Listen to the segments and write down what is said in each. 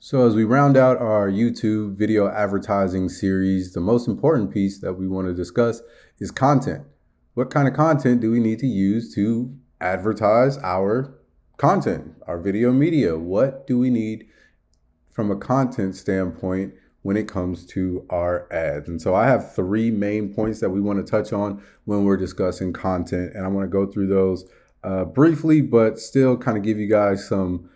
So as we round out our YouTube video advertising series, the most important piece that we want to discuss is content. What kind of content do we need to use to advertise our content, our video media? What do we need from a content standpoint when it comes to our ads? And so I have three main points that we want to touch on when we're discussing content. And I want to go through those briefly, but still kind of give you guys some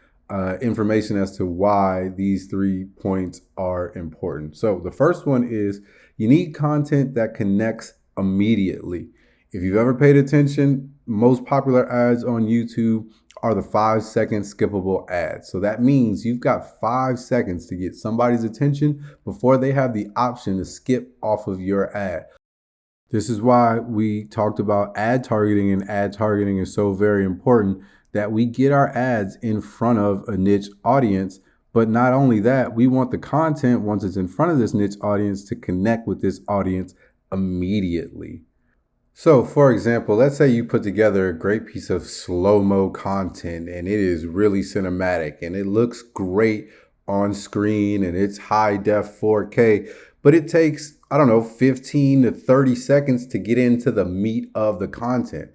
information as to why these 3 points are important. So the first one is you need content that connects immediately. If you've ever paid attention, most popular ads on YouTube are the 5-second skippable ads. So that means you've got 5 seconds to get somebody's attention before they have the option to skip off of your ad. This is why we talked about ad targeting, and ad targeting is so very important, that we get our ads in front of a niche audience. But not only that, we want the content, once it's in front of this niche audience, to connect with this audience immediately. So for example, let's say you put together a great piece of slow-mo content and it is really cinematic and it looks great on screen and it's high def 4K, but it takes, 15 to 30 seconds to get into the meat of the content.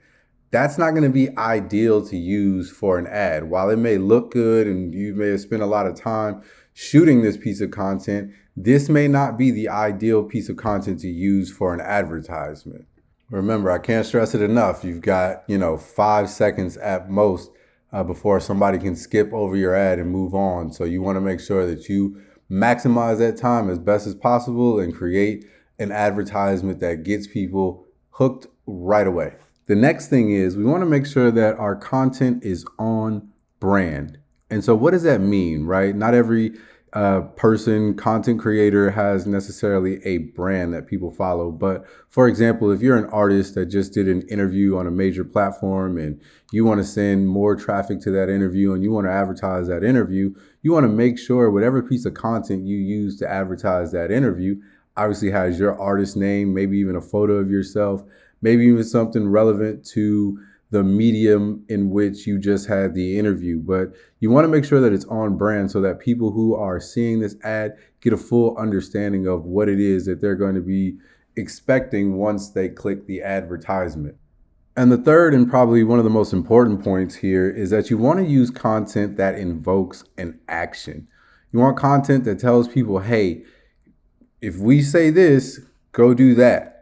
That's not going to be ideal to use for an ad. While it may look good and you may have spent a lot of time shooting this piece of content, this may not be the ideal piece of content to use for an advertisement. Remember, I can't stress it enough. You've got, 5 seconds at most before somebody can skip over your ad and move on. So you want to make sure that you maximize that time as best as possible and create an advertisement that gets people hooked right away. The next thing is we want to make sure that our content is on brand. And so what does that mean, right? Not every content creator has necessarily a brand that people follow. But for example, if you're an artist that just did an interview on a major platform and you want to send more traffic to that interview and you want to advertise that interview, you want to make sure whatever piece of content you use to advertise that interview obviously has your artist name, maybe even a photo of yourself, maybe even something relevant to the medium in which you just had the interview. But you want to make sure that it's on brand so that people who are seeing this ad get a full understanding of what it is that they're going to be expecting once they click the advertisement. And the third, and probably one of the most important points here, is that you want to use content that invokes an action. You want content that tells people, hey, if we say this, go do that.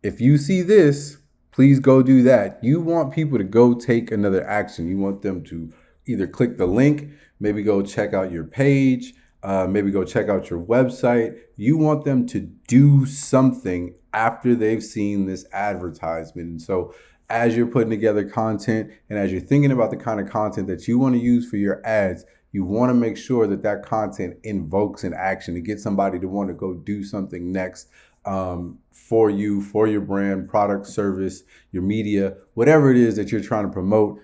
If you see this, please go do that. You want people to go take another action. You want them to either click the link, maybe go check out your page, maybe go check out your website. You want them to do something after they've seen this advertisement. And so as you're putting together content and as you're thinking about the kind of content that you want to use for your ads, you want to make sure that that content invokes an action to get somebody to want to go do something next for you, for your brand, product, service, your media, whatever it is that you're trying to promote.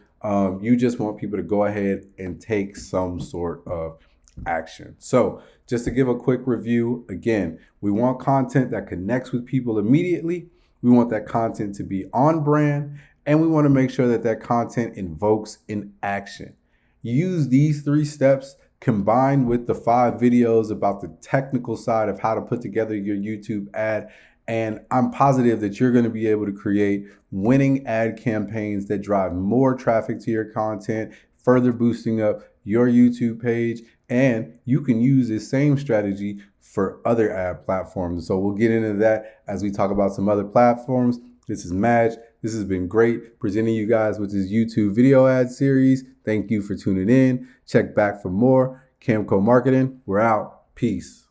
You just want people to go ahead and take some sort of action. So just to give a quick review, again, we want content that connects with people immediately. We want that content to be on brand, and we want to make sure that that content invokes an action. Use these 3 steps combined with the 5 videos about the technical side of how to put together your YouTube ad. And I'm positive that you're going to be able to create winning ad campaigns that drive more traffic to your content, further boosting up your YouTube page. And you can use this same strategy for other ad platforms. So we'll get into that as we talk about some other platforms. This is Madge. This has been great presenting you guys with this YouTube video ad series. Thank you for tuning in. Check back for more. KAMCO Marketing. We're out. Peace.